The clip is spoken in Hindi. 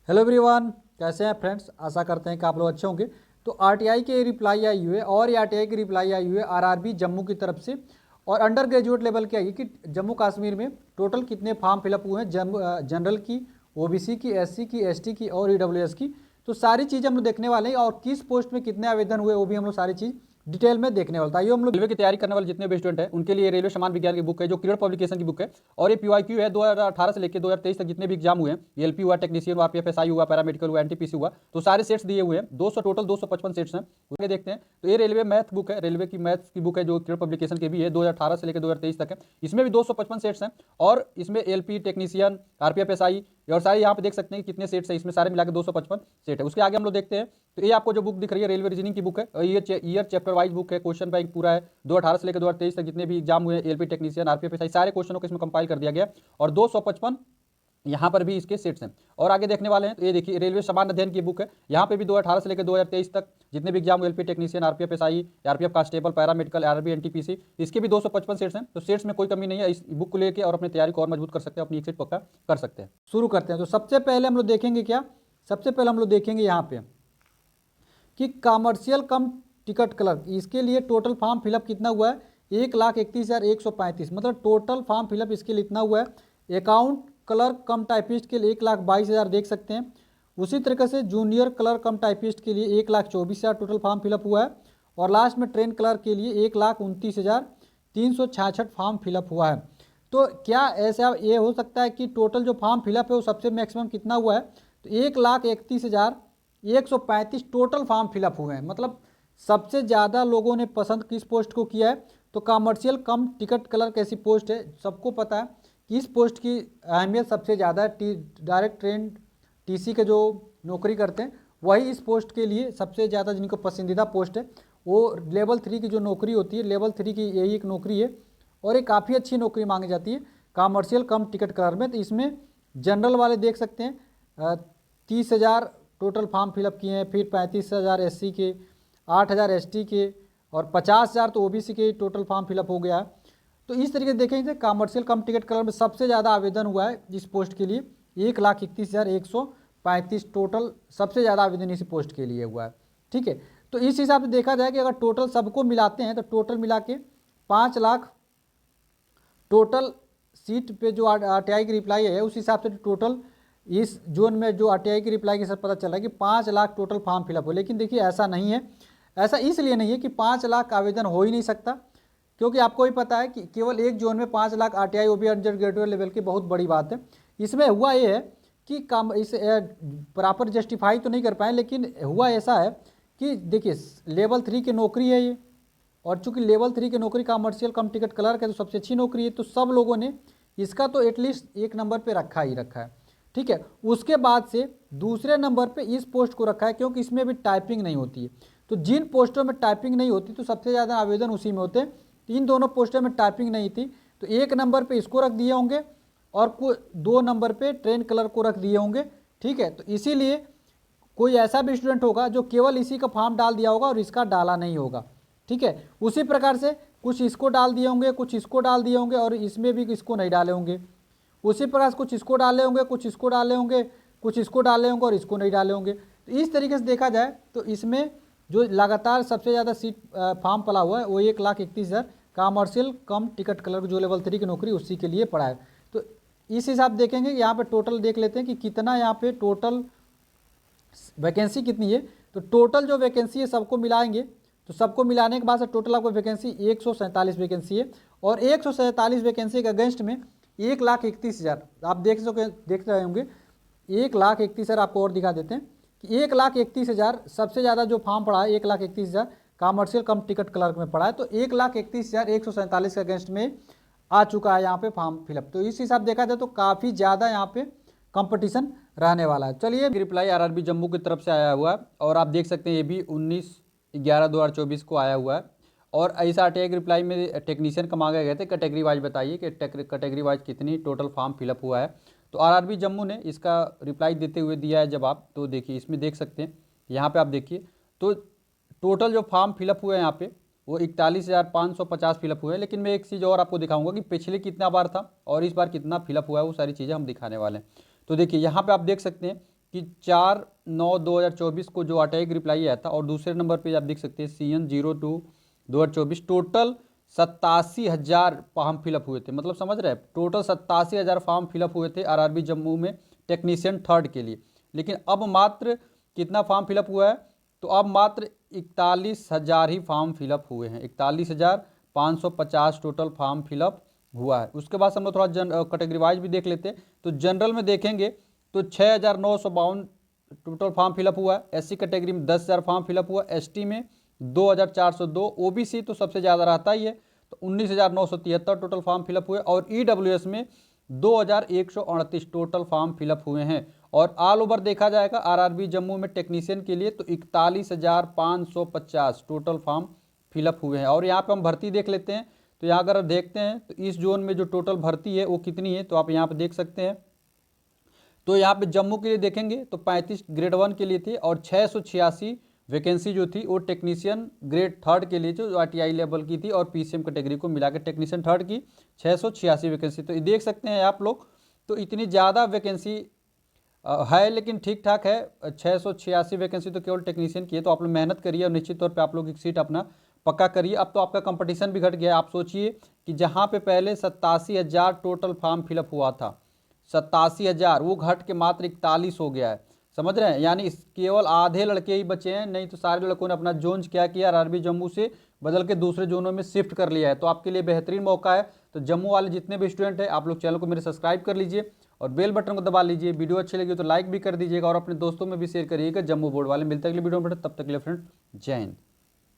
हेलो एवरीवन, कैसे हैं फ्रेंड्स। आशा करते हैं कि आप लोग अच्छे होंगे। तो आरटीआई की रिप्लाई आई हुई है और ये आरटीआई की रिप्लाई आई हुई है आरआरबी जम्मू की तरफ से। और अंडर ग्रेजुएट लेवल की आई है कि जम्मू कश्मीर में टोटल कितने फॉर्म फिलअप हुए हैं जनरल की, ओबीसी की, एससी की, एसटी की और ईडब्ल्यूएस की। तो सारी चीज़ हम लोग देखने वाले हैं और किस पोस्ट में कितने आवेदन हुए वो भी हम लोग सारी चीज़ डिटेल में देखने वाला था। ये हम लोग रेलवे की तैयारी करने वाले जितने भी स्टूडेंट हैं उनके लिए रेलवे समान विज्ञान की बुक है जो क्लियर पब्लिकेशन की बुक है। और ये पीवाईक्यू है 2018 से लेकर 2023 तक जितने भी एग्जाम हुए हैं, एलपी हुआ, टेक्नीशियन हुआ, आरपीएफएसआई हुआ, पैरामेडिकल हुआ, एनटीपीसी हुआ, तो सारे सेट्स दिए हुए हैं। 200 टोटल 255 सेट्स हैं, उसमें देखते हैं। तो ये रेलवे मैथ बुक है, रेलवे की मैथ्स की बुक है जो क्लियर पब्लिकेशन की भी है, 2018 से लेकर 2023 तक है। इसमें भी 255 सेट्स हैं और इसमें एलपी, टेक्नीशियन, आरपीएफएसआई और सारे यहाँ पे देख सकते हैं कि कितने सेट्स है, इसमें सारे मिलाकर 255 सेट है। उसके आगे हम लोग देखते हैं। तो ये आपको जो बुक दिख रही है रेलवे रीजनिंग की बुक है और ये ईयर चैप्टर वाइज बुक है, क्वेश्चन बैंक पूरा है। 2018 से लेकर 2023 तक जितने भी एग्जाम हुए, एलपी, टेक्नीशियन, आरपीएफएसआई, सारे क्वेश्चनों को इसमें कंपाइल कर दिया गया और 255 यहाँ पर भी इसके सेट्स हैं। और आगे देखने वाले हैं तो ये देखिए रेलवे समान अध्ययन की बुक है। यहाँ पे भी 2018 से लेकर 2023 तक जितने भी एग्जाम हुए, LP, technician, RPF SI, RPF constable, paramedical, RB, NTPC, इसके भी 255 सेट्स हैं। तो सेट्स में कोई कमी नहीं है। इस बुक को लेकर और अपनी तैयारी को और मजबूत कर सकते हैं, अपनी एक सेट पक्का कर सकते हैं। शुरू करते हैं। तो सबसे पहले हम लोग देखेंगे क्या, सबसे पहले हम लोग देखेंगे यहाँ पे कि कॉमर्शियल कम टिकट क्लर्क, इसके लिए टोटल फॉर्म फिलअप कितना हुआ है, 1,31,135। मतलब टोटल फॉर्म फिलअप इसके लिए इतना हुआ है। अकाउंट क्लर्क कम टाइपिस्ट के लिए 1,22,000 देख सकते हैं। उसी तरीके से जूनियर क्लर्क कम टाइपिस्ट के लिए 1,24,000 टोटल फॉर्म फिलअप हुआ है। और लास्ट में ट्रेन क्लर्क के लिए 1,29,366 फॉर्म फिलअप हुआ है। तो क्या ऐसा ये हो सकता है कि टोटल जो फॉर्म फिलअप है वो सबसे मैक्सिमम कितना हुआ है, तो 1,31,135 टोटल फॉर्म फिलअप हुए हैं। मतलब सबसे ज़्यादा लोगों ने पसंद किस पोस्ट को किया है, तो कमर्शियल कम टिकट क्लर्क ऐसी पोस्ट है, सबको पता है कि इस पोस्ट की अहमियत सबसे ज़्यादा है। डायरेक्ट ट्रेन टीसी के जो नौकरी करते हैं वही इस पोस्ट के लिए सबसे ज़्यादा जिनको पसंदीदा पोस्ट है। वो लेवल 3 की जो नौकरी होती है, लेवल 3 की यही एक नौकरी है और ये काफ़ी अच्छी नौकरी मांगी जाती है कमर्शियल कम टिकट क्लर्क में। तो इसमें जनरल वाले देख सकते हैं 30,000 टोटल फॉर्म फिलअप किए हैं, फिर 35,000 एससी के, 8,000 एसटी के और 50,000 तो ओबीसी के टोटल फॉर्म फिलअप हो गया है। तो इस तरीके से देखेंगे कमर्शियल कम टिकट क्लर्क में सबसे ज़्यादा आवेदन हुआ है इस पोस्ट के लिए, 1,31,135 टोटल सबसे ज़्यादा आवेदन इसी पोस्ट के लिए हुआ है। ठीक है, तो इस हिसाब से देखा जाए कि अगर टोटल सबको मिलाते हैं तो टोटल मिला के 5 लाख टोटल सीट पे जो आरटीआई की रिप्लाई है उस हिसाब से टोटल इस जोन में जो आरटीआई की रिप्लाई के साथ पता चला है कि 5 लाख टोटल फॉर्म फिलअप हो। लेकिन देखिए ऐसा नहीं है, ऐसा इसलिए नहीं है कि 5 लाख आवेदन हो ही नहीं सकता, क्योंकि आपको भी पता है कि केवल एक जोन में 5 लाख आरटीआई ओबी अंडर ग्रेजुएट लेवल की बहुत बड़ी बात है। इसमें हुआ ये है कि काम इस प्रॉपर जस्टिफाई तो नहीं कर पाए, लेकिन हुआ ऐसा है कि देखिए लेवल 3 की नौकरी है ये, और चूंकि लेवल 3 की नौकरी कमर्शियल कम टिकट क्लर्क है तो सबसे अच्छी नौकरी है, तो सब लोगों ने इसका तो एटलीस्ट एक नंबर पे रखा ही रखा है। ठीक है, उसके बाद से दूसरे नंबर पे इस पोस्ट को रखा है क्योंकि इसमें भी टाइपिंग नहीं होती है। तो जिन पोस्टों में टाइपिंग नहीं होती तो सबसे ज़्यादा आवेदन उसी में होते हैं। इन दोनों पोस्टों में टाइपिंग नहीं थी तो एक नंबर पे इसको रख दिए होंगे और 2 नंबर पे ट्रेन क्लर्क को रख दिए होंगे। ठीक है, तो इसीलिए कोई ऐसा भी स्टूडेंट होगा जो केवल इसी का फॉर्म डाल दिया होगा और इसका डाला नहीं होगा। ठीक है, उसी प्रकार से कुछ इसको डाल दिए होंगे, कुछ इसको डाल दिए होंगे और इसमें भी इसको नहीं डाले होंगे। उसी प्रकार से कुछ इसको डाले होंगे, कुछ इसको डाले होंगे, कुछ इसको डाले होंगे और इसको नहीं डाले होंगे। तो इस तरीके से देखा जाए तो इसमें जो लगातार सबसे ज़्यादा सीट फॉर्म पड़ा हुआ है वो 1,31,000 कॉमर्शियल कम टिकट क्लर्क जो लेवल 3 की नौकरी उसी के लिए पड़ा है। तो इस हिसाब देखेंगे यहाँ पे टोटल देख लेते हैं कि कितना यहाँ पे टोटल वैकेंसी कितनी है। तो टोटल जो वैकेंसी है सबको मिलाएंगे तो सबको मिलाने के बाद से टोटल आपको वैकेंसी 147 वैकेंसी है और 147 वैकेंसी के अगेंस्ट में 1,31,000 आप देख रहे होंगे। 1,31,000 आपको और दिखा देते हैं कि 1,31,000 सबसे ज़्यादा जो फॉर्म पड़ा है 1,31,000 कॉमर्शियल कम टिकट क्लर्क में पड़ा है। तो 1,31,147 के अगेंस्ट में आ चुका है यहाँ पे फॉर्म फिलअप। तो इस हिसाब देखा जाए तो काफ़ी ज़्यादा यहाँ पे कंपटीशन रहने वाला है। चलिए रिप्लाई आरआरबी जम्मू की तरफ से आया हुआ है और आप देख सकते हैं ये भी 19/11/2024 को आया हुआ है। और इस आरटीआई की रिप्लाई में टेक्नीशियन का मांगे गए थे कैटेगरी वाइज बताइए कि कैटेगरी वाइज कितनी टोटल फॉर्म फिलअप हुआ है। तो आरआरबी जम्मू ने इसका रिप्लाई देते हुए दिया है जवाब। तो देखिए इसमें देख सकते हैं, यहाँ पे आप देखिए तो टोटल जो फॉर्म फिलअप हुए हैं यहाँ पे वो 41,550 फिलअप हुए हैं। लेकिन मैं एक चीज़ और आपको दिखाऊंगा कि पिछले कितना बार था और इस बार कितना फिलअप हुआ है, वो सारी चीज़ें हम दिखाने वाले हैं। तो देखिए यहाँ पे आप देख सकते हैं कि 4/9/2024 को जो आरटीआई रिप्लाई आया था, और दूसरे नंबर पे आप देख सकते हैं CN02/2024 टोटल 87,000 फॉर्म फिलअप हुए थे। मतलब समझ रहे हैं, टोटल 87,000 फॉर्म फिलअप हुए थे आरआरबी जम्मू में टेक्नीशियन 3rd के लिए। लेकिन अब मात्र कितना फॉर्म फिलअप हुआ है, तो अब मात्र 41,000 ही फॉर्म फिलअप हुए हैं। 41,550 टोटल फॉर्म फिलअप हुआ है। उसके बाद हम लोग थोड़ा कैटेगरी वाइज भी देख लेते हैं। तो जनरल में देखेंगे तो 6,952 टोटल फॉर्म फिलअप हुआ है। SC कैटेगरी में 10,000 फॉर्म फिलअप हुआ। ST में 2,402। OBC तो सबसे ज़्यादा रहता ही है, तो 19,973 टोटल फॉर्म फिलअप हुए। और EWS में 2,138 टोटल फॉर्म फिलअप हुए हैं। और ऑल ओवर देखा जाएगा आरआरबी जम्मू में टेक्नीशियन के लिए तो 41,550 टोटल फॉर्म फिलअप हुए हैं। और यहाँ पे हम भर्ती देख लेते हैं। तो यहाँ अगर देखते हैं तो इस जोन में जो टोटल भर्ती है वो कितनी है, तो आप यहाँ पे देख सकते हैं। तो यहाँ पे जम्मू के लिए देखेंगे तो 35 ग्रेड 1 के लिए थे, और 686 वैकेंसी जो थी वो टेक्नीशियन ग्रेड 3rd के लिए जो आरटीआई लेवल की थी, और पीसीएम कैटेगरी को मिला के टेक्नीशियन 3rd की 686 वैकेंसी। तो ये देख सकते हैं आप लोग, तो इतनी ज़्यादा वैकेंसी है, लेकिन ठीक ठाक है। 686 वैकेंसी तो केवल टेक्नीशियन की है। तो आप लोग मेहनत करिए और निश्चित तौर पे आप लोग एक सीट अपना पक्का करिए। अब तो आपका कंपटीशन भी घट गया है। आप सोचिए कि जहाँ पे पहले 87,000 टोटल फॉर्म फिलअप हुआ था, 87,000, वो घट के मात्र 41 हो गया है। समझ रहे हैं, यानी केवल आधे लड़के ही बचे हैं, नहीं तो सारे लड़कों ने अपना जोन क्या किया, आरआरबी जम्मू से बदल के दूसरे जोनों में शिफ्ट कर लिया है। तो आपके लिए बेहतरीन मौका है। तो जम्मू वाले जितने भी स्टूडेंट हैं, आप लोग चैनल को मेरे सब्सक्राइब कर लीजिए और बेल बटन को दबा लीजिए। वीडियो अच्छी लगी तो लाइक भी कर दीजिएगा और अपने दोस्तों में भी शेयर करिएगा जम्मू बोर्ड वाले। मिलते हैं अगले वीडियो में, तब तक के लिए फ्रेंड जय हिंद।